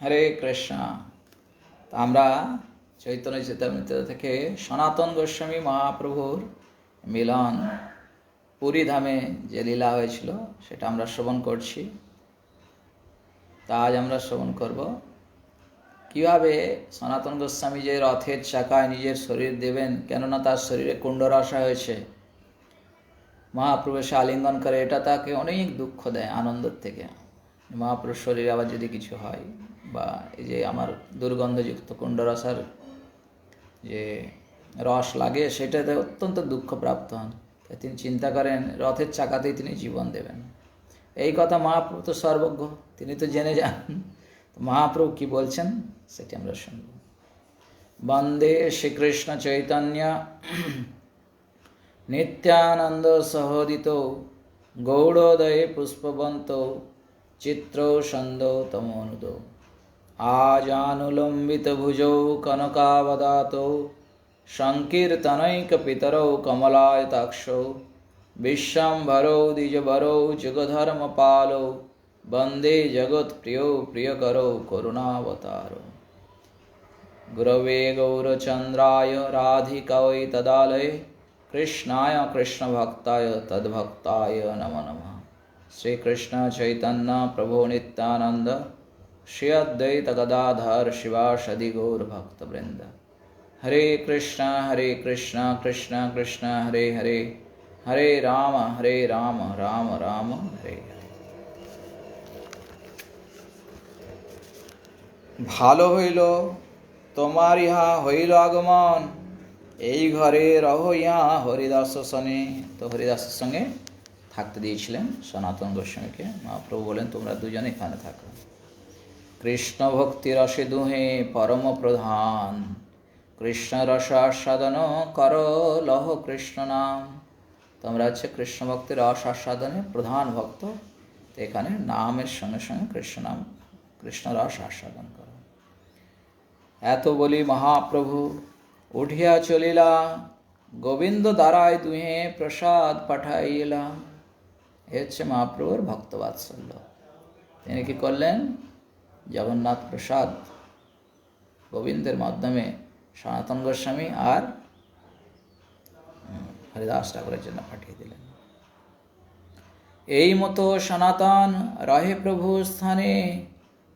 হরে কৃষ্ণ। আমরা চৈতন্য চেতামৃত থেকে সনাতন গোস্বামী মহাপ্রভুর মিলন পুরী ধামে যে লীলা হয়েছিল সেটা আমরা শ্রবণ করছি। তা আজ আমরা শ্রবণ করব কিভাবে সনাতন গোস্বামী যে রথের চাকায় নিজের শরীর দেবেন, কেননা তার শরীরে কুণ্ডরাশা হয়েছে। মহাপ্রভু এসে আলিঙ্গন করে, এটা তাকে অনেক দুঃখ দেয় আনন্দের থেকে। মহাপ্রভুর শরীরে আবার যদি কিছু হয়, বা এই যে আমার দুর্গন্ধযুক্ত কুণ্ডরসার যে রস লাগে, সেটাতে অত্যন্ত দুঃখ প্রাপ্ত হন। তাই তিনি চিন্তা করেন রথের চাকাতেই তিনি জীবন দেবেন। এই কথা মহাপ্রভু তো সর্বজ্ঞ, তিনি তো জেনে যান। মহাপ্রভু কি বলছেন সেটি আমরা শুনব। বন্দে শ্রীকৃষ্ণ চৈতন্য নিত্যানন্দ সহোদিত গৌড়োদয়ে পুষ্পবন্ত চিত্র সন্দ তমনুদ আজানুলম্বিত ভুজৌ কনকাবদাতৌ সংকীর্তনৈক পিতরৌ কমলায়তাক্ষৌ বিশ্বম্ভরৌ দ্বিজবরৌ যুগধর্মপালৌ বন্দে জগৎপ্রিয়ৌ প্রিয়করৌ করুণাবতারৌ গুরবে গৌরচন্দ্রায় রাধিকাयै তদালয়ে কৃষ্ণায় কৃষ্ণভক্তায় তদ্ভক্তায় নমো নমঃ। শ্রীকৃষ্ণ চৈতন্য প্রভু নিত্যানন্দ শ্রী অদ্বৈত গদাধর শিবাসাদি গৌর ভক্তবৃন্দ। হরে কৃষ্ণ কৃষ্ণ কৃষ্ণ হরে হরে, হরে রাম রাম রাম হরে হরে। ভালো হইল তোমার ইহা হইল আগমন, এই ঘরে রহ ইহা হরিদাস সনে। তো হরিদাসের সঙ্গে থাকতে দিয়েছিলেন সনাতন গোস্বামীকে। মহাপ্রভু বলেন তোমরা দুজনে এখানে থাকো। কৃষ্ণ ভক্তি রসে দুহে পরম প্রধান, কৃষ্ণ রস আস্বাদন কর লহ কৃষ্ণ নাম। তোমরা হচ্ছে কৃষ্ণ ভক্তির রস আস্বাদনে প্রধান ভক্ত, তো এখানে নামের সঙ্গে সঙ্গে কৃষ্ণ নাম, কৃষ্ণ রস আস্বাদন করো। এত বলি মহাপ্রভু উঠিয়া চলিলা, গোবিন্দ দ্বারায় দুহে প্রসাদ পাঠাইলা। এ হচ্ছে মহাপ্রভুর ভক্তবাৎসল্য। তিনি কি করলেন? জগন্নাথ প্রসাদ গোবিন্দের মাধ্যমে সনাতন গোস্বামী আর হরিদাস ঠাকুরের জন্য পাঠিয়ে দিলেন। এই মতো সনাতন রহে প্রভু স্থানে,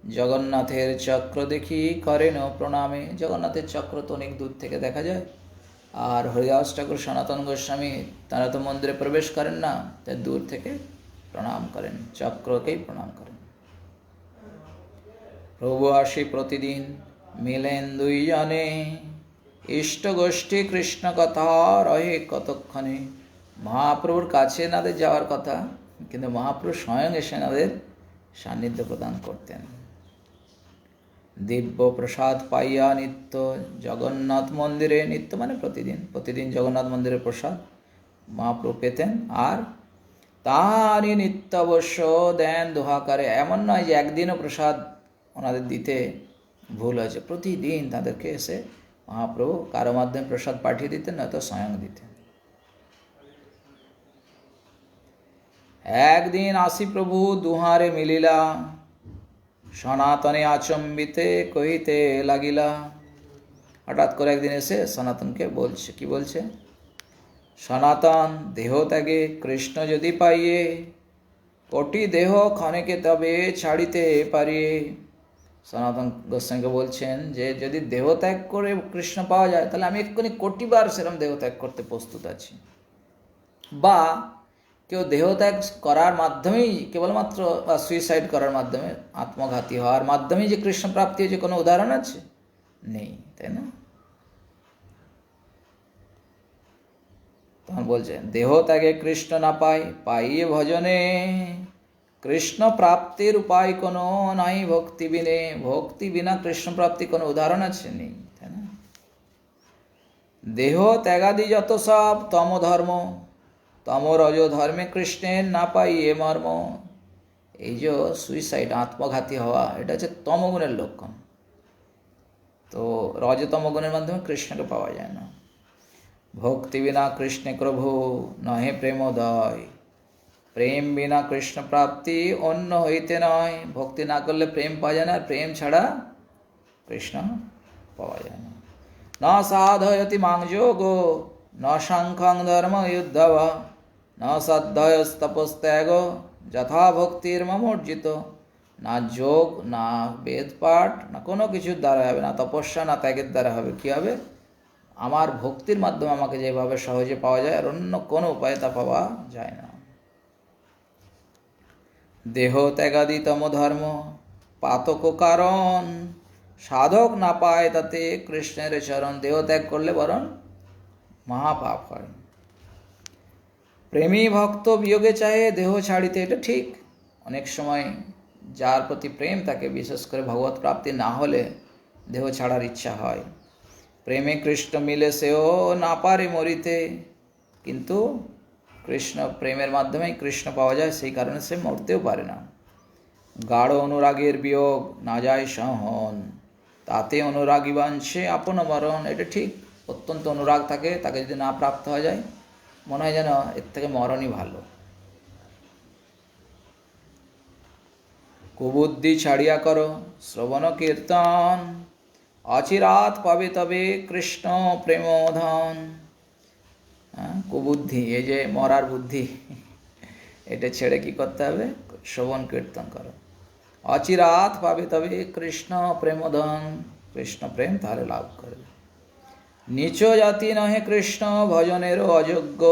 জগন্নাথের চক্র দেখি করেন প্রণামে। জগন্নাথের চক্র তো অনেক দূর থেকে দেখা যায়, আর হরিদাস ঠাকুর সনাতন গোস্বামী তারা তো মন্দিরে প্রবেশ করেন না, তাই দূর থেকে প্রণাম করেন, চক্রকেই প্রণাম করেন। প্রভু আসি প্রতিদিন মিলেন দুইজনে, ইষ্ট গোষ্ঠী কৃষ্ণ কথা রহে কতক্ষণে। মহাপ্রভুর কাছে নাদের যাওয়ার কথা, কিন্তু মহাপ্রভু স্বয়ং এসে নাদের সান্নিধ্য প্রদান করতেন। দিব্য প্রসাদ পাইয়া নিত্য জগন্নাথ মন্দিরে, নিত্য মানে প্রতিদিন জগন্নাথ মন্দিরের প্রসাদ মহাপ্রভু পেতেন। আর তারই নিত্য অবশ্য দেন দোহাকারে। এমন নয় যে একদিনও প্রসাদ ওনাদের দিতে ভুল হয়েছে, প্রতিদিন তাদেরকে এসে মহাপ্রভু কারো মাধ্যমে প্রসাদ পাঠিয়ে দিতেন, নয়তো স্বয়ং দিতেন। একদিন আসি প্রভু দুহারে মিলিলা, সনাতনে আচম্বিতে কহিতে লাগিলা। হঠাৎ করে একদিন এসে সনাতনকে বলছে, কি বলছে? সনাতন দেহ ত্যাগে কৃষ্ণ যদি পাইয়ে, কোটি দেহ ক্ষণেকে তবে ছাড়িতে পারিয়ে। সনাতন গোস্বামীকে বলছেন যে যদি দেহ ত্যাগ করে কৃষ্ণ পাওয়া যায়, তাহলে আমি এক্ষুনি কোটিবার সেরকম দেহ ত্যাগ করতে প্রস্তুত আছি। বা কেউ দেহত্যাগ করার মাধ্যমেই কেবলমাত্র, বা সুইসাইড করার মাধ্যমে, আত্মঘাতী হওয়ার মাধ্যমেই যে কৃষ্ণ প্রাপ্তি হয়েছে কোনো উদাহরণ আছে? নেই, তাই না? তখন বলছেন দেহ ত্যাগে কৃষ্ণ না পাইয়ে ভজনে, কৃষ্ণ প্রাপ্তির উপায় কোনো নাই ভক্তি বিনে। ভক্তি বিনা কৃষ্ণ প্রাপ্তি কোনো উদাহরণ আছে? নেই, তাই না? দেহ ত্যাগাদি যত সব তম ধর্ম, তম রজ ধর্মে কৃষ্ণের না পাইয়ে মর্ম। এই যে সুইসাইড, আত্মঘাতী হওয়া, এটা হচ্ছে তমগুণের লক্ষণ। তো রজতম গুণের মাধ্যমে কৃষ্ণকে পাওয়া যায় না। ভক্তি বিনা কৃষ্ণে প্রভু নহে প্রেমোদয়। প্রেম বিনা কৃষ্ণ প্রাপ্তি অন্য হইতে নয়। ভক্তি না করলে প্রেম পাওয়া যায় না, আর প্রেম ছাড়া কৃষ্ণ পাওয়া যায় না। ন সাধয়তি মাং যোগো ন সাংখ্যং ধর্ম যুদ্ধব ন সাধ্যয়স্তপস্ত্যাগ যথা ভক্তির মমর্জিত। না যোগ, না বেদ পাঠ, না কোনো কিছুর দ্বারা হবে, না তপস্যা, না ত্যাগের দ্বারা হবে। কী হবে? আমার ভক্তির মাধ্যমে আমাকে যেভাবে সহজে পাওয়া যায়, আর অন্য কোনো উপায়ে তা পাওয়া যায় না। দেহ ত্যাগাদি তম ধর্ম পাতক কারণ, সাধক না পায় তাতে কৃষ্ণের চরণ। দেহ ত্যাগ করলে বরং মহাপাপ হয়। প্রেমী ভক্ত বিয়োগে চাহে দেহ ছাড়িতে, এটা ঠিক। অনেক সময় যার প্রতি প্রেম তাকে, বিশেষ করে ভগবত প্রাপ্তি না হলে দেহ ছাড়ার ইচ্ছা হয়। প্রেমে কৃষ্ণ মিলে সেও না পারে মরিতে, কিন্তু কৃষ্ণ প্রেমের মাধ্যমেই কৃষ্ণ পাওয়া যায়, সেই কারণে সে মরতেও পারে না। গাঢ় অনুরাগের বিয়োগ না যায় সহন, তাতে অনুরাগী বাঞ্ছে আপন মরণ। এটা ঠিক। অত্যন্ত অনুরাগ থাকে, তাকে যদি না প্রাপ্ত হয়ে যায়, মনে হয় যেন এর থেকে মরণই ভালো। কুবুদ্ধি ছাড়িয়া করো শ্রবণ কীর্তন, অচিরাত পাবে তবে কৃষ্ণ প্রেমধন। কুবুদ্ধি, এই যে মরার বুদ্ধি, এটা ছেড়ে কি করতে হবে? শ্রবণ কীর্তন করো। অচিরাত পাবে তবে কৃষ্ণ প্রেমধন, কৃষ্ণ প্রেম তাহলে লাভ করবে। নিচ জাতি নহে কৃষ্ণ ভজনের অযোগ্য,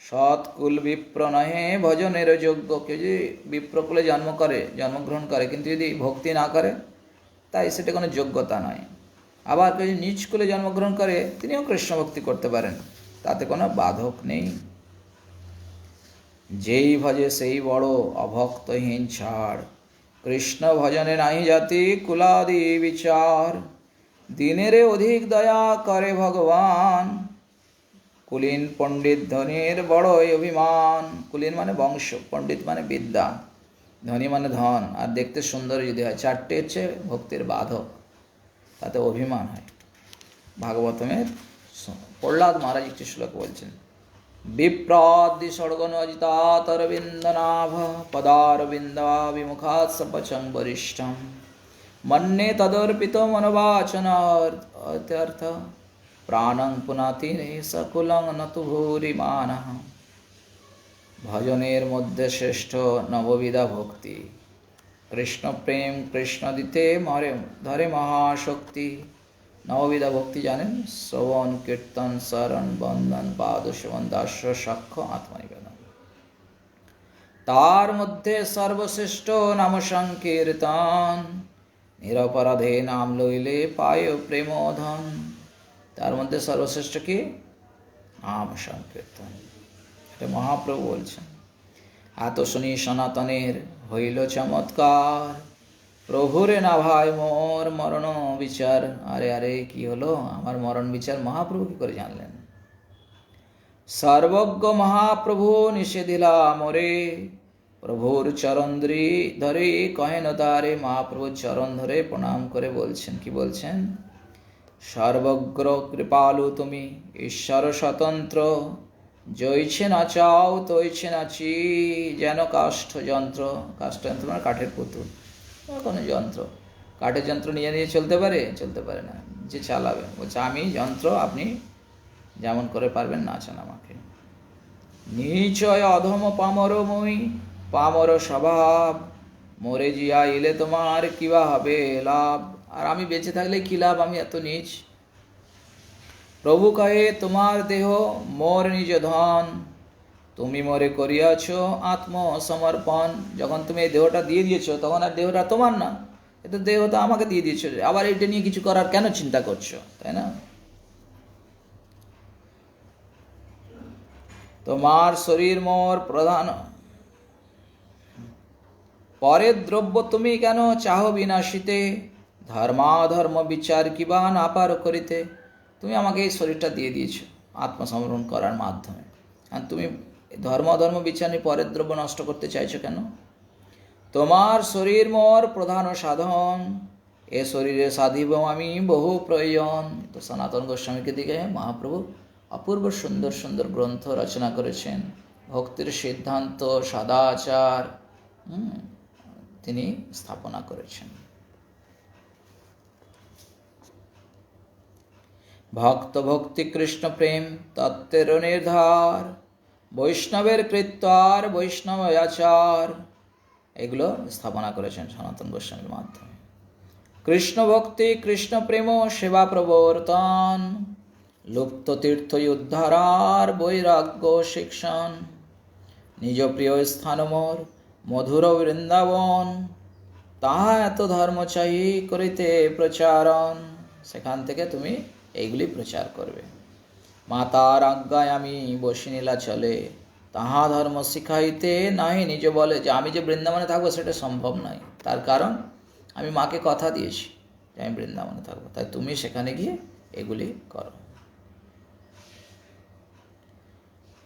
সৎকুল বিপ্র নহে ভজনের যোগ্য। কেউ যদি বিপ্রকুলে জন্মগ্রহণ করে কিন্তু যদি ভক্তি না করে, তাই সেটা কোনো যোগ্যতা নয়। আবার কেউ যদি নিজ কুলে জন্মগ্রহণ করে, তিনিও কৃষ্ণ ভক্তি করতে পারেন, তাতে কোনো বাধক নেই। যেই ভজে সেই বড় অভক্তহীন ছাড়, কৃষ্ণ ভজনে নাহি জাতি কুলাদি বিচার। দিনেরে অধিক দয়া করে ভগবান, কুলীন পণ্ডিত ধনীর বড়ই অভিমান। কুলীন মানে বংশ, পণ্ডিত মানে বিদ্যা, ধনী মানে ধন, আর দেখতে সুন্দর যদি হয়, চারটে হচ্ছে ভক্তির বাধক, তাতে অভিমান হয়। ভাগবতমের প্রহ্লাদ মহারাজ একটি শ্লোক বলছেন, বিপ্রাদি স্বর্গনজিতাতরবিন্দনাভ পদারবিন্দাভিমুখাৎ সপচং বরিষ্ঠম মন্যে তদর্পিত মনোবাচনার্থ প্রাণং পুনাতি সকুলং নতু ভূরিমানঃ। ভজনের মধ্যে শ্রেষ্ঠ নববিধা ভক্তি, কৃষ্ণ প্রেম কৃষ্ণ দিতে ধরে মহাশক্তি। নববিধা ভক্তি জানেন? শ্রবণ কীর্তন শরণ বন্দন পাদ সেবন দাস্য সাক্ষ্য আত্মনিবেদন। তার মধ্যে সর্বশ্রেষ্ঠ নাম সংকীর্তন, নিরপরাধে নাম লইলে পায় প্রেমধন। তার মধ্যে সর্বশ্রেষ্ঠ কি? নাম সংকীর্তন। এটা মহাপ্রভু বলছেন। এত শুনি সনাতনের হইল চমৎকার, প্রভুরে না ভাই মোর মরণ বিচার। আরে আরে কি হলো আমার মরণ বিচার? মহাপ্রভু কি করে জানলেন? সর্বজ্ঞ মহাপ্রভু নিষেধিলা মোরে, প্রভুর চরণ ধরে কহেন তারে। মহাপ্রভুর চরণ ধরে প্রণাম করে বলছেন, কি বলছেন? সর্বজ্ঞ কৃপালু তুমি ঈশ্বর স্বতন্ত্র, জইছে না চাও তৈছে নাচি যেন কাষ্ঠ যন্ত্র। কাষ্ঠ যন্ত্র মানে কাঠের পুতুল, কোনো যন্ত্র। কাঠের যন্ত্র নিয়ে নিয়ে চলতে পারে? চলতে পারে না। যে চালাবে বলছে আমি যন্ত্র, আপনি যেমন করে পারবেন নাচান আমাকে। নিচয় অধম পামর মই, পামর স্বভাব, মরে জিয়া এলে তোমার কিবা হবে লাভ। আর আমি বেঁচে থাকলে কি লাভ? আমি এত নীচ। প্রভু কহে তোমার দেহ মোর নিজ ধন, তুমি মরে করিয়াছ আত্মসমর্পণ। যখন তুমি এই দেহটা দিয়ে দিয়েছো, তখন আর দেহটা তোমার না, এটা দেহটা আমাকে দিয়ে দিয়েছো। আবার এটা নিয়ে কিছু করার কেন চিন্তা করছো? তাই না? তোমার শরীর মোর প্রধান, পরের দ্রব্য তুমি কেন চাহ বিনাশিতে, ধর্মাধর্ম বিচার কিবা না পার করিতে। তুমি আমাকে এই শরীরটা দিয়ে দিয়েছো আত্মসমর্পণ করার মাধ্যমে, আর তুমি ধর্ম বিচার নিয়ে পরের দ্রব্য নষ্ট করতে চাইছো কেন? তোমার শরীর মোর প্রধান সাধন, এ শরীরে সাধিব আমি বহু প্রয়োজন। তো সনাতন গোস্বামীকে দিকে মহাপ্রভু অপূর্ব সুন্দর সুন্দর গ্রন্থ রচনা করেছেন। ভক্তির সিদ্ধান্ত, সদাচার তিনি স্থাপনা করেছেন। ভক্ত ভক্তি কৃষ্ণ প্রেম তত্ত্বের নির্ধার, বৈষ্ণবের কৃত্যার বৈষ্ণব আচার, এগুলো স্থাপনা করেছেন সনাতন গোস্বামীর মাধ্যমে। কৃষ্ণ ভক্তি কৃষ্ণ প্রেম সেবা প্রবর্তন, লুপ্ত তীর্থ উদ্ধারার বৈরাগ্য শিক্ষণ, নিজ প্রিয় স্থান মোর মধুর বৃন্দাবন, তাহা এত ধর্ম চাই করিতে প্রচারণ। সেখান থেকে তুমি এইগুলি প্রচার করবে। মাতার আজ্ঞায় আমি বসিনীলা চলে, তাহা ধর্ম শিখাইতে নাহি নিজ বলে। যে আমি যে বৃন্দাবনে থাকবো সেটা সম্ভব নয়, তার কারণ আমি মাকে কথা দিয়েছি যে আমি বৃন্দাবনে থাকবো, তাই তুমি সেখানে গিয়ে এগুলি করো।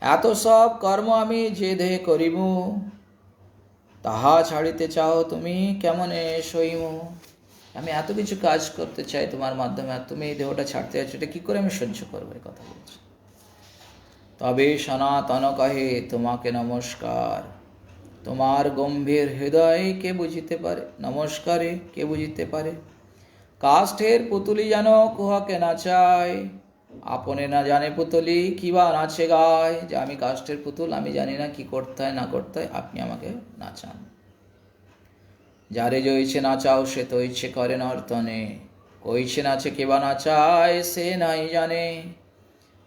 এত সব কর্ম আমি যে দেহে করিব, তাহা ছাড়িতে চাও তুমি কেমনে সইব। আমি এত কিছু কাজ করতে চাই তোমার মাধ্যমে, আর তুমি এই দেহটা ছাড়তে চাইছো, এটা কী করে আমি সহ্য করবো? এই কথা বলছি। তবে সনাতন কহে তোমাকে নমস্কার, তোমার গম্ভীর হৃদয় কে বুঝিতে পারে। নমস্কারে কে বুঝিতে পারে? কাষ্ঠের পুতুলি যেন কুহকে নাচায়, আপনে না জানে পুতুলি কিবা নাচে গায়। যে আমি কাষ্ঠের পুতুল, আমি জানি না কি করতে হয় না করতে হয়, আপনি আমাকে নাচান। যারে জইছে নাচাও সে তো ইচ্ছে করে নর্তনে, কইছে নাচে কেবা নাচায় সে নাই জানে।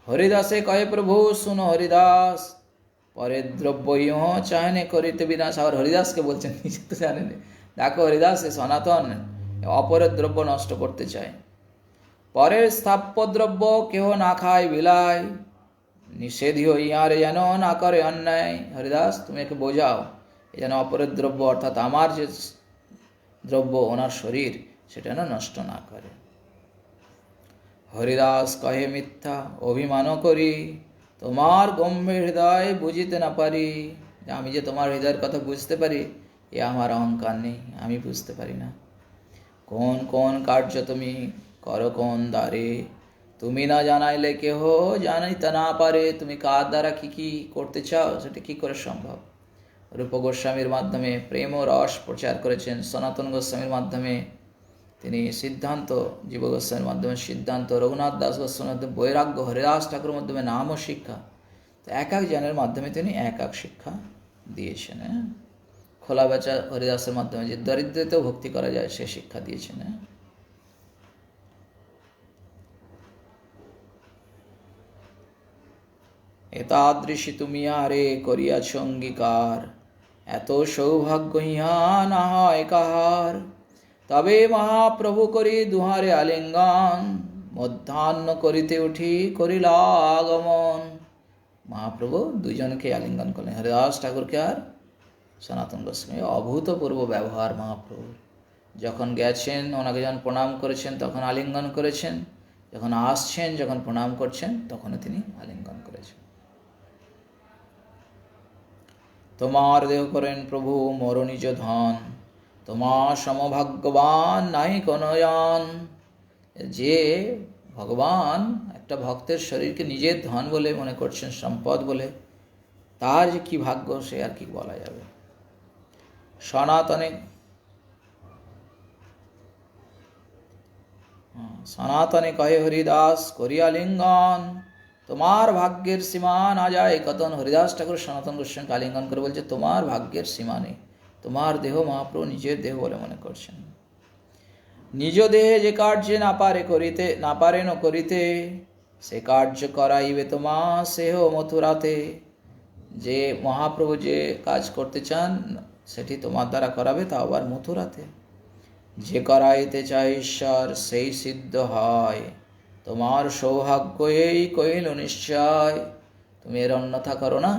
হরিদাসে কহে প্রভু শুনো হরিদাস, পরে দ্রব্য ইহ চাহনে করিতে বিনাশ। আবার হরিদাসকে বলছেন, নিজে তো জানেন। দেখো হরিদাস এ সনাতন অপরের দ্রব্য নষ্ট করতে চায়। পরের স্থাপ্য দ্রব্য কেহ না খায় বিলায়, নিষেধিও ইহারে যেন না করে অন্যায়। হরিদাস তুমি একে বোঝাও, এ যেন অপরের দ্রব্য অর্থাৎ আমার যে দ্রব্য ওনার শরীর সেটা যেন নষ্ট না করে। হরিদাস কহে মিথ্যা অভিমান করি, তোমার গম্ভীর হৃদয় বুঝিতে না পারি। আমি যে তোমার হৃদয়ের কথা বুঝতে পারি, এ আমার অহংকার নেই, আমি বুঝতে পারি না। কোন কোন কার্য তুমি করো কোন দ্বারে, তুমি না জানাইলে কেহ জানাইতে না পারে। তুমি কার দ্বারা কি কি করতে চাও সেটা কি করে সম্ভব? রূপ গোস্বামীর মাধ্যমে প্রেম ও রস প্রচার করেছেন, সনাতন গোস্বামীর মাধ্যমে তিনি সিদ্ধান্ত, জীব গোস্বামীর মাধ্যমে সিদ্ধান্ত, রঘুনাথ দাস গোস্বামীর মাধ্যমে বৈরাগ্য, হরিদাস ঠাকুরের মাধ্যমে নাম ও শিক্ষা। তো এক এক জনের মাধ্যমে তিনি এক এক শিক্ষা দিয়েছেন। খোলা বেচা হরিদাসের মাধ্যমে যে দরিদ্রতেও ভক্তি করা যায় সে শিক্ষা দিয়েছেন। এতাদৃশী তুমি আরে করিয়াছ অঙ্গীকার, এত সৌভাগ্য ইহা না হয় কাহার। তবে মহাপ্রভু করি দুহারে আলিঙ্গন, মধ্যাহ্ন করিতে উঠি করিলা আগমন। মহাপ্রভু দুজনকে আলিঙ্গন করলেন, হরিদাস ঠাকুরকে আর সনাতন গোস্বামী। অভূতপূর্ব ব্যবহার মহাপ্রভুর। যখন গেছেন ওনাকে যখন প্রণাম করেছেন তখন আলিঙ্গন করেছেন, যখন আসছেন যখন প্রণাম করছেন তখনও তিনি আলিঙ্গন করেছেন। তোমার দেহ করেন প্রভু মোর নিজ ধন, তোমার সমভাগ্যবান নাই কোন জন। যে ভগবান একটা ভক্তের শরীরকে নিজের ধন বলে মনে করছেন, সম্পদ বলে, তার যে কি ভাগ্য সে আর কি বলা যাবে। সনাতনে কহে হরিদাস করিয়া লিঙ্গন, তোমার ভাগ্যের সীমা না যায় কতন। হরিদাস ঠাকুর সনাতন গোস্বামীকে আলিঙ্গন করে বলছে তোমার ভাগ্যের সীমা নেই, তোমার দেহ মহাপ্রভু নিজের দেহ বলে মনে করছেন। নিজ দেহে যে কার্য না পারেন করিতে, সে কার্য করাইবে তোমা সেহ মথুরাতে। যে মহাপ্রভু যে কাজ করতে চান সেটি তোমার দ্বারা করাবে, তা আবার মথুরাতে। যে করাইতে চায় ঈশ্বর সেই সিদ্ধ হয়, তোমার সৌভাগ্য এই কইল নিশ্চয়। তুমি এর অন্যথা করো না,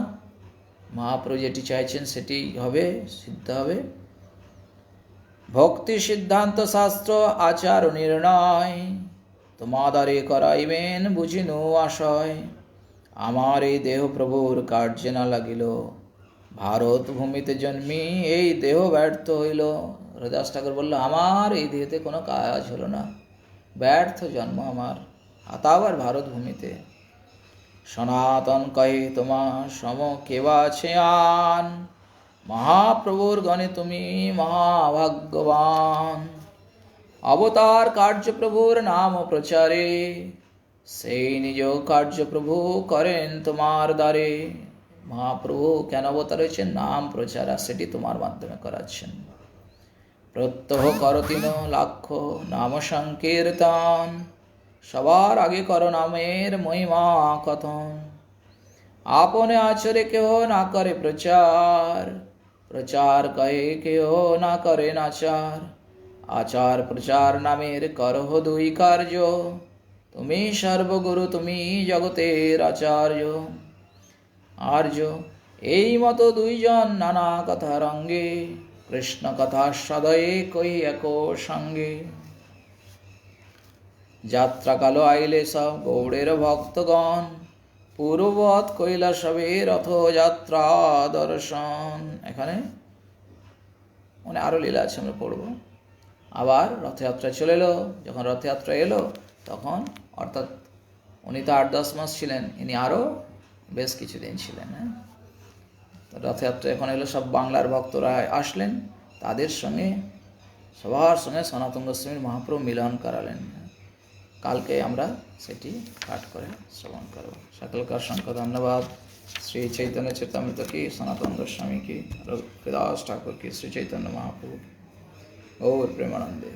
মহাপ্রভু যেটি চাইছেন সেটি হবে, সিদ্ধ হবে। ভক্তি সিদ্ধান্ত শাস্ত্র আচার নির্ণয়, তোমাদারে করাইবেন বুঝিনু আশয়। আমার এই দেহ প্রভুর কার্যে না লাগিল, ভারত ভূমিতে জন্মি এই দেহ ব্যর্থ হইল। হরিদাস ঠাকুর বলল আমার এই দেহতে কোনো কাজ হলো না, ব্যর্থ জন্ম আমার, তা আবার ভারত ভূমিতে। সনাতন কহে তোমা সম কেবা ছেয়ান, মহাপ্রভুর গণে তুমি মহাভাগ্যবান। অবতার কার্য প্রভুর নাম প্রচারে, সেই নিজ কার্য প্রভু করেন তোমার দ্বারে। মহাপ্রভু কেন অবতার হয়েছেন? নাম প্রচার, আর সেটি তোমার মাধ্যমে করাচ্ছেন। প্রত্যহ কর 3 লাখ নাম সংকীর্তন, সবার আগে করো নামের মহিমা কথন। আপনে আচরে কেহ না করে প্রচার, প্রচার কহে কেহ না করে নাচার। আচার প্রচার নামের করহ 2 কার্য, তুমি সর্বগুরু তুমি জগতের আচার্য। আর্য এই মতো 2 জন নানা কথা রঙ্গে, কৃষ্ণ কথা সদয়ে কই এক সঙ্গে। যাত্রা কালো আইলে সব গৌড়ের ভক্তগণ, পূর্ববৎ কৈলাসবে রথযাত্রা দর্শন। এখানে মানে আরো লীলা আছে, আমরা পড়ব। আবার রথযাত্রা চলে এলো। যখন রথযাত্রা এলো তখন, অর্থাৎ উনি তো 8-10 মাস ছিলেন, ইনি আরো বেশ কিছুদিন ছিলেন। রথযাত্রা এখন এলো, সব বাংলার ভক্তরা আসলেন, তাদের সঙ্গে সবার সঙ্গে সনাতন গোস্বামীর মহাপ্রভু মিলন করালেন। কালকে আমরা সেটি পাঠ করে শ্রবণ করব। সকলকার অসংখ্য ধন্যবাদ। শ্রী চৈতন্য চরিতামৃত কি, সনাতন গোস্বামী কি, রঘুদাস ঠাকুর কি, শ্রী চৈতন্য মহাপ্রভু গৌর প্রেমানন্দে।